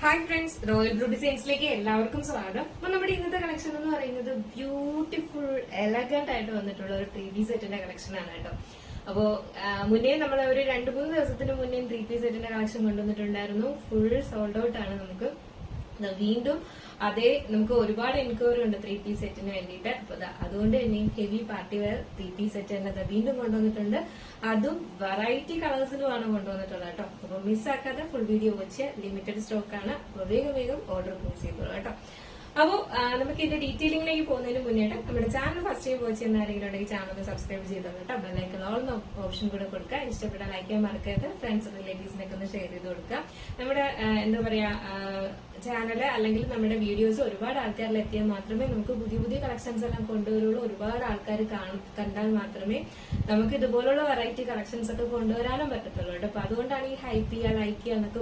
Hi friends, royal blue ഡിസൈൻസിലേക്ക് എല്ലാവർക്കും സ്വാഗതം. അപ്പൊ നമ്മുടെ ഇന്നത്തെ കളക്ഷൻ എന്ന് പറയുന്നത് ബ്യൂട്ടിഫുൾ എലഗന്റ് ആയിട്ട് വന്നിട്ടുള്ള ഒരു 3 പീസ് സെറ്റിന്റെ കളക്ഷൻ ആണ് കേട്ടോ. അപ്പോ മുന്നേ നമ്മൾ ഒരു 2-3 ദിവസത്തിന് മുന്നേ 3 പീസ് സെറ്റിന്റെ കളക്ഷൻ കൊണ്ടുവന്നിട്ടുണ്ടായിരുന്നു. ഫുൾ സോൾഡ് ഔട്ട് ആണ്. നമുക്ക് വീണ്ടും അതേ നമുക്ക് ഒരുപാട് എൻക്വയറി ഉണ്ട് 3 പീസ് സെറ്റിന് വേണ്ടിയിട്ട്. അപ്പൊ അതുകൊണ്ട് തന്നെ heavy party wear 3 piece set തന്നെ വീണ്ടും കൊണ്ടുവന്നിട്ടുണ്ട്. അതും വെറൈറ്റി കളേഴ്സിലുമാണ് കൊണ്ടുവന്നിട്ടുള്ളത് കേട്ടോ. അപ്പൊ മിസ്സാക്കാതെ ഫുൾ വീഡിയോ വെച്ച് ലിമിറ്റഡ് സ്റ്റോക്ക് ആണ്. അപ്പൊ വേഗം ഓർഡർ പ്ലേസ് ചെയ്തോളൂ കേട്ടോ. അപ്പോ നമുക്ക് ഇതിന്റെ ഡീറ്റെയിലിംഗിലേക്ക് പോകുന്നതിന് മുന്നേട്ട് നമ്മുടെ ചാനൽ ഫസ്റ്റ് ടൈം വാച്ച് ചെയ്യുന്ന ആരെങ്കിലും ഉണ്ടെങ്കിൽ ചാനൽ സബ്സ്ക്രൈബ് ചെയ്തോളൂ കേട്ടോ. ബെല്ലൈക്കൺ ഓൾ ഓപ്ഷൻ കൂടെ കൊടുക്കുക. ഇഷ്ടപ്പെട്ട ലൈക്ക് ചെയ്യാൻ മറക്കരുത്. ഫ്രണ്ട്സ് റിലേറ്റീവ്സിനൊക്കെ ഒന്ന് ഷെയർ ചെയ്ത് കൊടുക്കുക. നമ്മുടെ എന്താ പറയാ ചാനല് അല്ലെങ്കിൽ നമ്മുടെ വീഡിയോസ് ഒരുപാട് ആൾക്കാരിൽ എത്തിയാൽ മാത്രമേ നമുക്ക് പുതിയ കളക്ഷൻസ് എല്ലാം കൊണ്ടുവരുള്ളൂ. ഒരുപാട് ആൾക്കാർ കണ്ടാൽ മാത്രമേ നമുക്ക് ഇതുപോലുള്ള വെറൈറ്റി കളക്ഷൻസ് ഒക്കെ കൊണ്ടുവരാനും പറ്റത്തുള്ളൂ കേട്ടോ. അപ്പൊ അതുകൊണ്ടാണ് ഈ ഹൈപ്പ് ചെയ്യുക, ലൈക്ക് ചെയ്യുക എന്നൊക്കെ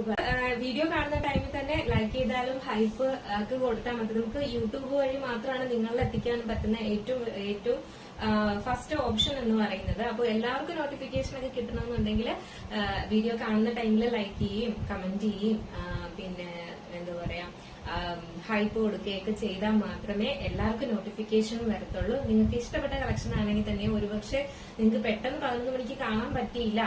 വീഡിയോ കാണുന്ന ടൈമിൽ തന്നെ ലൈക്ക് ചെയ്താലും ഹൈപ്പ് ഒക്കെ കൊടുത്താൽ മതി. നമുക്ക് യൂട്യൂബ് വഴി മാത്രമാണ് നിങ്ങളിൽ എത്തിക്കാൻ പറ്റുന്ന ഏറ്റവും ഫസ്റ്റ് ഓപ്ഷൻ എന്ന് പറയുന്നത്. അപ്പോൾ എല്ലാവർക്കും നോട്ടിഫിക്കേഷൻ ഒക്കെ കിട്ടണമെന്നുണ്ടെങ്കിൽ വീഡിയോ കാണുന്ന ടൈമിൽ ലൈക്ക് ചെയ്യും, കമന്റ് ചെയ്യും, പിന്നെ എന്താ പറയാ ഹൈപ്പ് കൊടുക്കുകയൊക്കെ ചെയ്താൽ മാത്രമേ എല്ലാവർക്കും നോട്ടിഫിക്കേഷൻ വരത്തുള്ളൂ. നിങ്ങൾക്ക് ഇഷ്ടപ്പെട്ട കളക്ഷൻ ആണെങ്കിൽ തന്നെ ഒരുപക്ഷെ നിങ്ങൾക്ക് പെട്ടെന്ന് 11 മണിക്ക് കാണാൻ പറ്റിയില്ല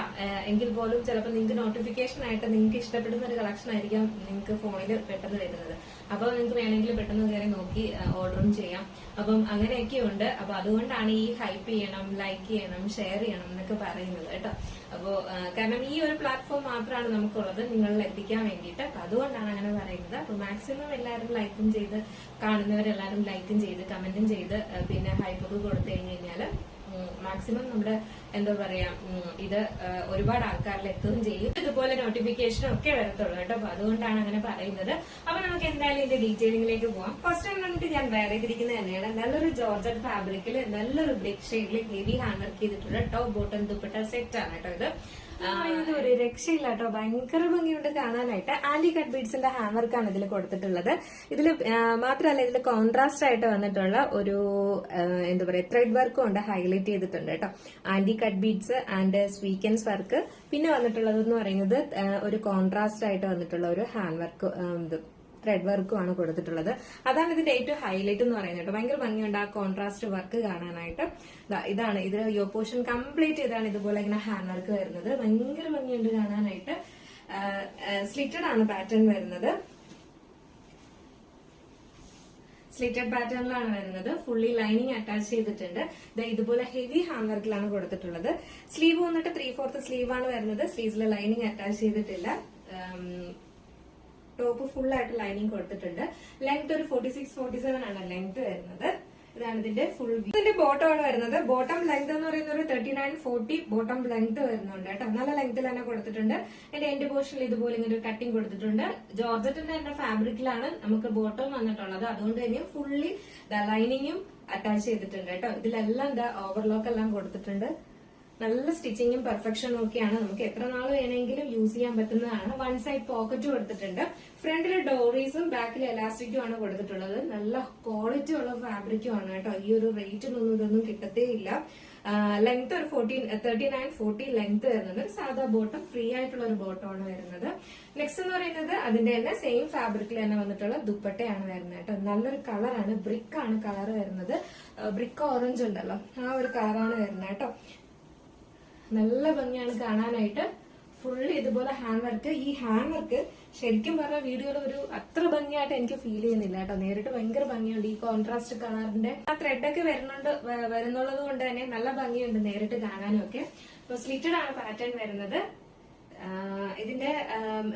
എങ്കിൽ പോലും ചിലപ്പോൾ നിങ്ങൾക്ക് നോട്ടിഫിക്കേഷൻ ആയിട്ട് നിങ്ങൾക്ക് ഇഷ്ടപ്പെടുന്ന ഒരു കളക്ഷൻ ആയിരിക്കാം നിങ്ങൾക്ക് ഫോണിൽ പെട്ടെന്ന് വരുന്നത്. അപ്പോൾ നിങ്ങൾക്ക് വേണമെങ്കിൽ പെട്ടെന്ന് കയറി നോക്കി ഓർഡറും ചെയ്യാം. അപ്പം അങ്ങനെയൊക്കെ ഉണ്ട്. അപ്പൊ അതുകൊണ്ടാണ് ഈ ഹൈപ്പ് ചെയ്യണം, ലൈക്ക് ചെയ്യണം, ഷെയർ ചെയ്യണം എന്നൊക്കെ പറയുന്നത് കേട്ടോ. അപ്പോ കാരണം ഈ ഒരു പ്ലാറ്റ്ഫോം മാത്രമാണ് നമുക്കുള്ളത് നിങ്ങളിൽ എത്തിക്കാൻ വേണ്ടിയിട്ട്. അപ്പൊ അതുകൊണ്ടാണ് അങ്ങനെ പറയുന്നത്. അപ്പൊ മാക്സിമം എല്ലാവരും ലൈക്കും ചെയ്ത്, കാണുന്നവരെല്ലാവരും ലൈക്കും ചെയ്ത്, കമന്റും ചെയ്ത്, പിന്നെ ഹൈപ്പൊക്കെ കൊടുത്തു കഴിഞ്ഞാല് മാക്സിമം നമ്മുടെ എന്താ പറയാ ഇത് ഒരുപാട് ആൾക്കാരിൽ എത്തുകയും ചെയ്യും. ഇതുപോലെ നോട്ടിഫിക്കേഷനും ഒക്കെ വരത്തുള്ളൂ കേട്ടോ. അപ്പൊ അതുകൊണ്ടാണ് അങ്ങനെ പറയുന്നത്. അപ്പൊ നമുക്ക് എന്തായാലും ഇതിന്റെ ഡീറ്റെയിലിംഗിലേക്ക് പോവാം. ഫസ്റ്റ് ടൈം കണ്ടിട്ട് ഞാൻ വേറെ ചെയ്തിരിക്കുന്നത് തന്നെയാണ് നല്ലൊരു ജോർജറ്റ് ഫാബ്രിക്കിൽ നല്ലൊരു ബ്രിക് ഷെയ്ഡിൽ ഹെവി ഹാൻഡ് വർക്ക് ചെയ്തിട്ടുള്ള ടോപ്പ് ബോട്ടം ദുപ്പട്ട സെറ്റ് ആണ് കേട്ടോ. ഇത് ഒരു രക്ഷയില്ല കേട്ടോ. ഭയങ്കര ഭംഗിയുണ്ട് കാണാനായിട്ട്. ആന്റി കട്ട് ബീഡ്സിന്റെ ഹാൻഡ് വർക്കാണ് ഇതിൽ കൊടുത്തിട്ടുള്ളത്. ഇതിൽ മാത്രമല്ല ഇതിൽ കോൺട്രാസ്റ്റ് ആയിട്ട് വന്നിട്ടുള്ള ഒരു എന്താ പറയാ ത്രെഡ് വർക്കും ഉണ്ട്, ഹൈലൈറ്റ് ചെയ്തിട്ടുണ്ട് കേട്ടോ. Anti cut beads and sequins work. പിന്നെ വന്നിട്ടുള്ളത് എന്ന് പറയുന്നത് ഒരു കോൺട്രാസ്റ്റ് ആയിട്ട് വന്നിട്ടുള്ള ഒരു ഹാൻഡ് വർക്ക് ത്രെഡ് വർക്കും ആണ് കൊടുത്തിട്ടുള്ളത്. അതാണ് ഇതിന്റെ ഏറ്റവും ഹൈലൈറ്റ് എന്ന് പറയുന്നത് കേട്ടോ. ഭയങ്കര ഭംഗിയുണ്ട് ആ കോൺട്രാസ്റ്റ് വർക്ക് കാണാനായിട്ട്. ഇതാണ് ഇതിൽ യോ പോർഷൻ കംപ്ലീറ്റ് ഇതാണ് ഇതുപോലെ ഇങ്ങനെ ഹാൻഡ് വർക്ക് വരുന്നത്. ഭയങ്കര ഭംഗിയുണ്ട് കാണാനായിട്ട്. സ്ലിറ്റഡ് ആണ് പാറ്റേൺ വരുന്നത്. സ്ലിറ്റഡ് പാറ്റേണിലാണ് വരുന്നത്. ഫുള്ളി ലൈനിങ് അറ്റാച്ച് ചെയ്തിട്ടുണ്ട്. ഇതുപോലെ ഹെവി ഹാൻഡ് വർക്കിലാണ് കൊടുത്തിട്ടുള്ളത്. സ്ലീവ് വന്നിട്ട് 3/4 സ്ലീവ് ആണ് വരുന്നത്. സ്ലീവ്സിൽ ലൈനിങ് അറ്റാച്ച് ചെയ്തിട്ടില്ല. ടോപ്പ് ഫുൾ ആയിട്ട് ലൈനിങ് കൊടുത്തിട്ടുണ്ട്. ലെങ്ത് ഒരു 46-47 ആണ് ലെങ്ത് വരുന്നത്. ഇതാണ് ഇതിന്റെ ഫുൾ വ്യൂ. ഇതിന്റെ ബോട്ടം ആണ് വരുന്നത്. ബോട്ടം ലെങ്ത് എന്ന് പറയുന്ന ഒരു 39-40 ബോട്ടം ലെങ്ത് വരുന്നുണ്ട് കേട്ടോ. നല്ല ലെങ്ത്തിൽ തന്നെ കൊടുത്തിട്ടുണ്ട്. അതിന്റെ എൻഡ് പോർഷനിൽ ഇതുപോലെ ഇങ്ങനെ ഒരു കട്ടിങ് കൊടുത്തിട്ടുണ്ട്. ജോർജറ്റിന്റെ തന്നെ ഫാബ്രിക്കിലാണ് നമുക്ക് ബോട്ടം വന്നിട്ടുള്ളത്. അതുകൊണ്ട് തന്നെ ഫുള്ളി ലൈനിങ്ങും അറ്റാച്ച് ചെയ്തിട്ടുണ്ട് കേട്ടോ. ഇതിലെല്ലാം ഓവർലോക്ക് എല്ലാം കൊടുത്തിട്ടുണ്ട്. നല്ല സ്റ്റിച്ചിങ്ങും പെർഫെക്ഷനും ഒക്കെയാണ്. നമുക്ക് എത്ര നാൾ വേണമെങ്കിലും യൂസ് ചെയ്യാൻ പറ്റുന്നതാണ്. വൺ സൈഡ് പോക്കറ്റ് കൊടുത്തിട്ടുണ്ട്. ഫ്രണ്ടില് ഡോറീസും ബാക്കിൽ എലാസ്റ്റിക്കും ആണ് കൊടുത്തിട്ടുള്ളത്. നല്ല ക്വാളിറ്റി ഉള്ള ഫാബ്രിക്കും ആണ് കേട്ടോ. ഈ ഒരു റേറ്റിനൊന്നും ഇതൊന്നും കിട്ടത്തേ ഇല്ല. ലെങ്ത് ഒരു 39-40 ലെങ്ത് വരുന്നുണ്ട്. ഒരു സാധാ ബോട്ടം, ഫ്രീ ആയിട്ടുള്ള ഒരു ബോട്ടം ആണ് വരുന്നത്. നെക്സ്റ്റ് എന്ന് പറയുന്നത് അതിന്റെ തന്നെ സെയിം ഫാബ്രിക്കിൽ തന്നെ വന്നിട്ടുള്ള ദുപ്പട്ടയാണ് വരുന്നത് കേട്ടോ. നല്ലൊരു കളറാണ്. ബ്രിക്ക് ആണ് കളർ വരുന്നത്. ബ്രിക്ക് ഓറഞ്ച് ഉണ്ടല്ലോ, ആ ഒരു കളറാണ് വരുന്നത് കേട്ടോ. നല്ല ഭംഗിയാണ് കാണാനായിട്ട്. ഫുള്ള് ഇതുപോലെ ഹാൻഡ് വർക്ക്. ഈ ഹാൻഡ് വർക്ക് ശരിക്കും പറഞ്ഞ വീഡിയോയിൽ ഒരു അത്ര ഭംഗിയായിട്ട് എനിക്ക് ഫീൽ ചെയ്യുന്നില്ല കേട്ടോ. നേരിട്ട് ഭയങ്കര ഭംഗിയുണ്ട്. ഈ കോൺട്രാസ്റ്റ് കളറിന്റെ ആ ത്രെഡൊക്കെ വരുന്നുള്ളത് കൊണ്ട് തന്നെ നല്ല ഭംഗിയുണ്ട് നേരിട്ട് കാണാനും ഒക്കെ. അപ്പൊ സ്ലിറ്റഡ് ആണ് പാറ്റേൺ വരുന്നത്. ഇതിന്റെ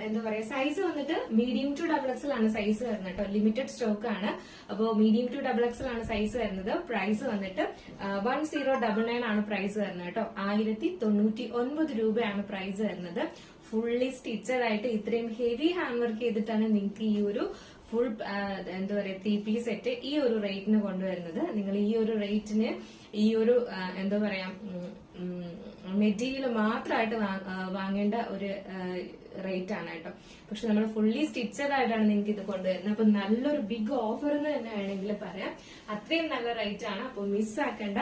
എന്താ പറയാ സൈസ് വന്നിട്ട് മീഡിയം ടു XXL ആണ് സൈസ് വരുന്നത് കേട്ടോ. ലിമിറ്റഡ് സ്റ്റോക്ക് ആണ്. അപ്പോ മീഡിയം ടു XXL ആണ് സൈസ് വരുന്നത്. പ്രൈസ് വന്നിട്ട് 1099 ആണ് പ്രൈസ് വരുന്നത് കേട്ടോ. 1099 രൂപയാണ് പ്രൈസ് വരുന്നത്. ഫുള്ളി സ്റ്റിച്ചഡ് ആയിട്ട് ഇത്രയും ഹെവി ഹാൻഡ് വർക്ക് ചെയ്തിട്ടാണ് നിങ്ങൾക്ക് ഈ ഒരു ഫുൾ എന്താ പറയാ 3 പീസ് സെറ്റ് ഈ ഒരു റേറ്റിന് കൊണ്ടുവരുന്നത്. നിങ്ങൾ ഈ ഒരു റേറ്റിന് ഈ ഒരു എന്താ പറയാ മെറ്റീരിയൽ മാത്രമായിട്ട് വാങ്ങേണ്ട ഒരു റേറ്റ് ആണ് കേട്ടോ. പക്ഷെ നമ്മൾ ഫുള്ളി സ്റ്റിച്ചഡ് ആയിട്ടാണ് നിങ്ങൾക്ക് ഇത് കൊണ്ടുവരുന്നത്. അപ്പൊ നല്ലൊരു ബിഗ് ഓഫർ എന്ന് തന്നെ വേണമെങ്കിൽ പറയാം. അത്രയും നല്ല റേറ്റ് ആണ്. അപ്പൊ മിസ്സാക്കേണ്ട.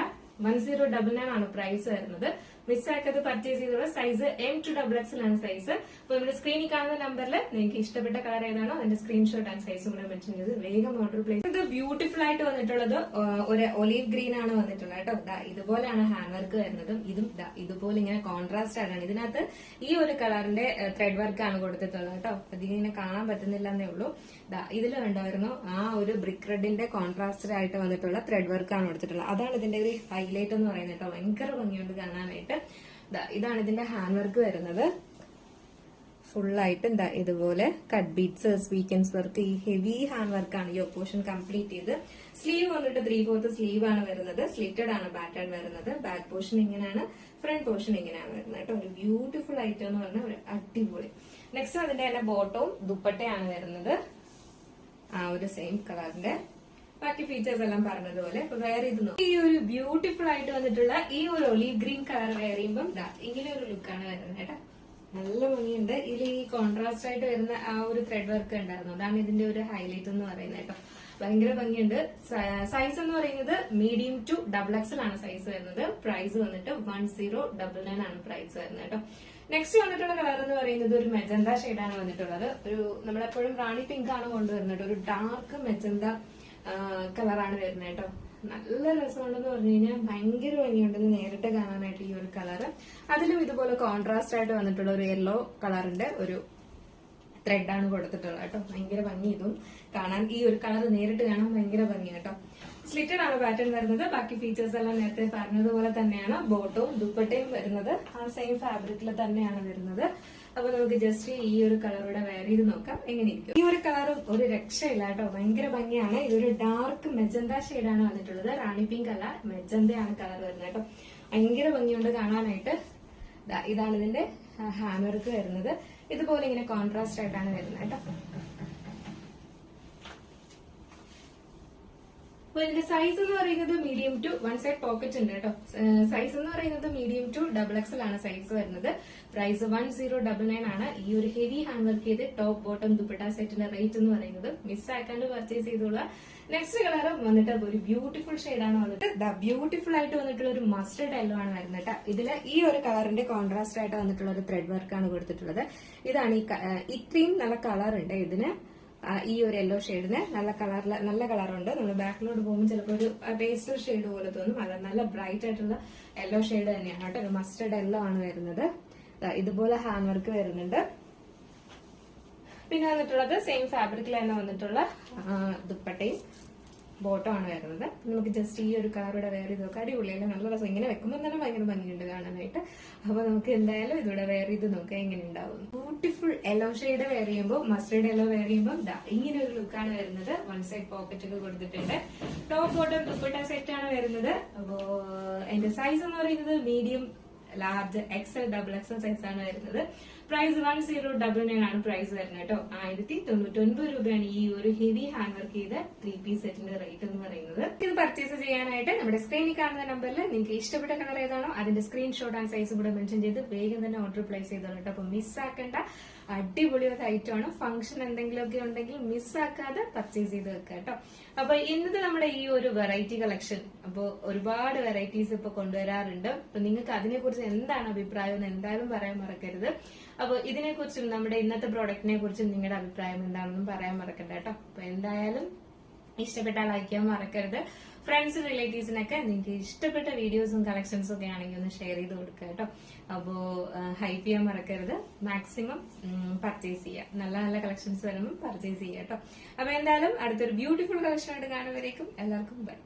1099 ആണ് പ്രൈസ് വരുന്നത്. മിസ്സാക്കാതെ പർച്ചേസ് ചെയ്തോളൂ. സൈസ് M2XX ആണ് സൈസ്. അപ്പൊ നമ്മുടെ സ്ക്രീനിൽ കാണുന്ന നമ്പറിൽ നിങ്ങൾക്ക് ഇഷ്ടപ്പെട്ട കളർ ഏതാണോ അതിന്റെ സ്ക്രീൻഷോട്ട് ആൻഡ് സൈസും കൂടെ മെൻഷൻ ചെയ്ത് വേഗം ഓർഡർ പ്ലേസ്. ഇത് ബ്യൂട്ടിഫുൾ ആയിട്ട് വന്നിട്ടുള്ളത് ഒരു ഒലീവ് ഗ്രീൻ ആണ് വന്നിട്ടുള്ളത് കേട്ടോ. ഇതുപോലെയാണ് ഹാൻഡ് വർക്ക് വരുന്നതും. ഇതും ഇതുപോലെ ഇങ്ങനെ കോൺട്രാസ്റ്റ് ആണ്. ഇതിനകത്ത് ഈ ഒരു കളറിന്റെ ത്രെഡ് വർക്ക് ആണ് കൊടുത്തിട്ടുള്ളത് കേട്ടോ. അധികം ഇങ്ങനെ കാണാൻ പറ്റുന്നില്ല എന്നേ ഉള്ളൂ. ഇതിൽ കണ്ടായിരുന്നു ആ ഒരു ബ്രിക്ക് റെഡിന്റെ കോൺട്രാസ്റ്റ് ആയിട്ട് വന്നിട്ടുള്ള ത്രെഡ് വർക്ക് ആണ് കൊടുത്തിട്ടുള്ളത്. അതാണ് ഇതിന്റെ ഒരു ഹൈലൈറ്റ് എന്ന് പറയുന്നത് കേട്ടോ. ഭയങ്കര ഭംഗിയുണ്ട് കാണാനായിട്ട്. ഇതാണ് ഇതിന്റെ ഹാൻഡ് വർക്ക് വരുന്നത്. ഫുള്ളായിട്ട് എന്താ ഇതുപോലെ കട്ട് ബീഡ്സ്, സ്വീക്കൻസ് വർക്ക്, ഈ ഹെവി ഹാൻഡ് വർക്കാണ് ഈ പോർഷൻ കംപ്ലീറ്റ് ചെയ്ത്. സ്ലീവ് വന്നിട്ട് 3/4 സ്ലീവ് ആണ് വരുന്നത്. സ്ലിറ്റഡ് ആണ് പാറ്റേൺ വരുന്നത്. ബാക്ക് പോർഷൻ ഇങ്ങനെയാണ്, ഫ്രണ്ട് പോർഷൻ ഇങ്ങനെയാണ് വരുന്നത് കേട്ടോ. ഒരു ബ്യൂട്ടിഫുൾ ഐറ്റം എന്ന് പറഞ്ഞാൽ ഒരു അടിപൊളി. നെക്സ്റ്റ് അതിന്റെ തന്നെ ബോട്ടവും ദുപ്പട്ടയാണ് വരുന്നത്. ആ ഒരു സെയിം കളറിന്റെ ബാക്കി ഫീച്ചേഴ്സ് എല്ലാം പറഞ്ഞതുപോലെ. അപ്പൊ വേറെ ഇത് ഈ ഒരു ബ്യൂട്ടിഫുൾ ആയിട്ട് വന്നിട്ടുള്ള ഈ ഒരു ഒലീവ് ഗ്രീൻ കളർ വെയർ ചെയ്യുമ്പോൾ ഇങ്ങനെ ഒരു ലുക്കാണ് വരുന്നത് കേട്ടോ. നല്ല ഭംഗിയുണ്ട്. ഇതിൽ ഈ കോൺട്രാസ്റ്റ് ആയിട്ട് വരുന്ന ആ ഒരു ത്രെഡ് വർക്ക് ഉണ്ടായിരുന്നു. അതാണ് ഇതിന്റെ ഒരു ഹൈലൈറ്റ് എന്ന് പറയുന്നത് കേട്ടോ. ഭയങ്കര ഭംഗിയുണ്ട്. സൈസ് എന്ന് പറയുന്നത് മീഡിയം ടു XXL ആണ് സൈസ് വരുന്നത്. പ്രൈസ് വന്നിട്ട് 1099 ആണ് പ്രൈസ് വരുന്നത് കേട്ടോ. നെക്സ്റ്റ് വന്നിട്ടുള്ള കളർ എന്ന് പറയുന്നത് ഒരു മെജന്ത ഷെയ്ഡാണ് വന്നിട്ടുള്ളത്. ഒരു നമ്മളെപ്പോഴും റാണി പിങ്ക് ആണ് കൊണ്ടുവരുന്നത്. ഒരു ഡാർക്ക് മെജന്ത കളറാണ് വരുന്നത് കേട്ടോ. നല്ല രസമുണ്ടെന്ന് പറഞ്ഞു കഴിഞ്ഞാൽ ഭയങ്കര ഭംഗിയുണ്ടെന്ന് നേരിട്ട് കാണാനായിട്ട് ഈ ഒരു കളറ്. അതിലും ഇതുപോലെ കോൺട്രാസ്റ്റ് ആയിട്ട് വന്നിട്ടുള്ള ഒരു യെല്ലോ കളറിന്റെ ഒരു ത്രെഡാണ് കൊടുത്തിട്ടുള്ളത് കേട്ടോ. ഭയങ്കര ഭംഗി ഇതും കാണാൻ. ഈ ഒരു കളർ നേരിട്ട് കാണാൻ ഭയങ്കര ഭംഗി കേട്ടോ. സ്ലിറ്റഡ് ആണ് പാറ്റേൺ വരുന്നത്. ബാക്കി ഫീച്ചേഴ്സ് എല്ലാം നേരത്തെ പറഞ്ഞതുപോലെ തന്നെയാണ്. ബോട്ടവും ദുപ്പട്ടയും വരുന്നത് ആ സെയിം ഫാബ്രിക്കിൽ തന്നെയാണ് വരുന്നത്. അപ്പൊ നമുക്ക് ജസ്റ്റ് ഈ ഒരു കളറൂടെ വെയർ ചെയ്ത് നോക്കാം എങ്ങനെയിരിക്കും. ഈ ഒരു കളർ ഒരു രക്ഷയില്ല കേട്ടോ. ഭയങ്കര ഭംഗിയാണ്. ഇതൊരു ഡാർക്ക് മെജന്ത ഷെയ്ഡാണ് വന്നിട്ടുള്ളത്. റാണി പിങ്ക് അല്ല, മെജന്തയാണ് കളർ വരുന്നത് കേട്ടോ. ഭയങ്കര ഭംഗിയുണ്ട് കാണാനായിട്ട്. ഇതാണ് ഇതിന്റെ ഹാൻഡ് വർക്ക് വരുന്നത്. ഇതുപോലെ ഇങ്ങനെ കോൺട്രാസ്റ്റ് ആയിട്ടാണ് വരുന്നത് കേട്ടോ. അപ്പൊ ഇതിന്റെ സൈസ് എന്ന് പറയുന്നത് medium to one side pocket ഉണ്ട് കേട്ടോ. സൈസ് എന്ന് പറയുന്നത് മീഡിയം ടു XXL ആണ് സൈസ് വരുന്നത്. പ്രൈസ് 1099 ആണ്. ഈ ഒരു ഹെവി ഹാൻഡ് വർക്ക് ചെയ്ത് ടോപ്പ് ബോട്ടം ദുപ്പട്ട സെറ്റിന്റെ റേറ്റ് എന്ന് പറയുന്നത് മിസ്സാക്കാണ്ട് പർച്ചേസ് ചെയ്തോളൂ. നെക്സ്റ്റ് കളർ വന്നിട്ട് ഒരു ബ്യൂട്ടിഫുൾ ഷെയ്ഡാണ് വന്നിട്ട് ബ്യൂട്ടിഫുൾ ആയിട്ട് വന്നിട്ടുള്ള ഒരു മസ്റ്റർഡ് യെല്ലോ ആണ് വരുന്നത് കേട്ടോ. ഇതില് ഈ ഒരു കളറിന്റെ കോൺട്രാസ്റ്റ് ആയിട്ട് വന്നിട്ടുള്ള ഒരു ത്രെഡ് വർക്കാണ് കൊടുത്തിട്ടുള്ളത്. ഇതാണ് ഇത്രയും നല്ല കളർ ഉണ്ട് ഇതിന്. ഈ ഒരു യെല്ലോ ഷെയ്ഡിന് നല്ല കളറുണ്ട്. നമ്മൾ ബാക്കിലോട്ട് പോകുമ്പോൾ ചിലപ്പോൾ ഒരു പേസ്റ്റൽ ഷെയ്ഡ് പോലെ തോന്നും. അത് നല്ല ബ്രൈറ്റ് ആയിട്ടുള്ള യെല്ലോ ഷെയ്ഡ് തന്നെയാണ് കേട്ടോ. ഒരു മസ്റ്റർഡ് യെല്ലോ ആണ് വരുന്നത്. ഇതുപോലെ ഹാൻഡ് വർക്ക് വരുന്നുണ്ട്. പിന്നെ വന്നിട്ടുള്ളത് സെയിം ഫാബ്രിക്കിൽ തന്നെ വന്നിട്ടുള്ള ദുപ്പട്ടയും ബോട്ടം ആണ് വരുന്നത്. നമുക്ക് ജസ്റ്റ് ഈ ഒരു കളറൂടെ വെയർ ചെയ്ത് നോക്കാം. അടിപൊളിയല്ലേ, നല്ല രസം. ഇങ്ങനെ വെക്കുമ്പോൾ തന്നെ ഭയങ്കര ഭംഗിയുണ്ട് കാണാനായിട്ട്. അപ്പൊ നമുക്ക് എന്തായാലും ഇതിവിടെ വെയർ ചെയ്ത് നോക്കാം എങ്ങനെ ഉണ്ടാവും. ബ്യൂട്ടിഫുൾ യെല്ലോ ഷെയ്ഡ് വെയർ ചെയ്യുമ്പോൾ, മസ്റ്റേർഡ് യെല്ലോ വെയർ ചെയ്യുമ്പോൾ ഇങ്ങനെ ഒരു ലുക്കാണ് വരുന്നത്. വൺ സൈഡ് പോക്കറ്റ് ഒക്കെ കൊടുത്തിട്ടുണ്ട്. ടോപ്പ് ബോട്ടം ദുപ്പട്ട സെറ്റ് ആണ് വരുന്നത്. അപ്പോ എന്റെ സൈസ് എന്ന് പറയുന്നത് മീഡിയം, ലാർജ്, XL സൈസ് ആണ് വരുന്നത്. പ്രൈസ് 1099 ആണ് പ്രൈസ് വരുന്നത് കേട്ടോ. 1099 രൂപയാണ് ഈ ഒരു ഹെവി ഹാൻഡ് വർക്ക് ചെയ്ത 3-piece സെറ്റിന്റെ റേറ്റ് എന്ന് പറയുന്നത്. ഇത് പർച്ചേസ് ചെയ്യാനായിട്ട് നമ്മുടെ സ്ക്രീനിൽ കാണുന്ന നമ്പറിൽ നിങ്ങൾക്ക് ഇഷ്ടപ്പെട്ട കളർ ഏതാണോ അതിന്റെ സ്ക്രീൻഷോട്ട് ആൻഡ് സൈസ് കൂടെ മെൻഷൻ ചെയ്ത് വേഗം തന്നെ ഓർഡർ പ്ലേസ് ചെയ്തോളൂ കേട്ടോ. അപ്പൊ മിസ്സാക്കേണ്ട അടിപൊളി ഒരു ഐറ്റം ആണ്. ഫംഗ്ഷൻ എന്തെങ്കിലുമൊക്കെ ഉണ്ടെങ്കിൽ മിസ്സാക്കാതെ പർച്ചേസ് ചെയ്ത് വെക്കുക കേട്ടോ. അപ്പൊ ഇന്നത്തെ നമ്മുടെ ഈ ഒരു വെറൈറ്റി കളക്ഷൻ, അപ്പൊ ഒരുപാട് വെറൈറ്റീസ് ഇപ്പൊ കൊണ്ടുവരാറുണ്ട്. അപ്പൊ നിങ്ങൾക്ക് അതിനെക്കുറിച്ച് എന്താണ് അഭിപ്രായം എന്ന് എന്തായാലും പറയാൻ മറക്കരുത്. അപ്പൊ ഇതിനെക്കുറിച്ചും നമ്മുടെ ഇന്നത്തെ പ്രോഡക്റ്റിനെ കുറിച്ചും നിങ്ങളുടെ അഭിപ്രായം എന്താണെന്നും പറയാൻ മറക്കണ്ട കേട്ടോ. അപ്പൊ എന്തായാലും ഇഷ്ടപ്പെട്ടാൽ ലൈക്ക് ചെയ്യാൻ മറക്കരുത്. ഫ്രണ്ട്സ്, റിലേറ്റീവ്സിനൊക്കെ നിങ്ങൾക്ക് ഇഷ്ടപ്പെട്ട വീഡിയോസും കളക്ഷൻസും ഒക്കെ ആണെങ്കിൽ ഒന്ന് ഷെയർ ചെയ്ത് കൊടുക്കുക കേട്ടോ. അപ്പോ ഹൈപ്പ് ചെയ്യാൻ മറക്കരുത്. മാക്സിമം പർച്ചേസ് ചെയ്യുക. നല്ല നല്ല കളക്ഷൻസ് വരുമ്പോൾ പർച്ചേസ് ചെയ്യുക കേട്ടോ. അപ്പൊ എന്തായാലും അടുത്തൊരു ബ്യൂട്ടിഫുൾ കളക്ഷൻ ആയിട്ട് കാണുമ്പോഴേക്കും എല്ലാവർക്കും ബൈ.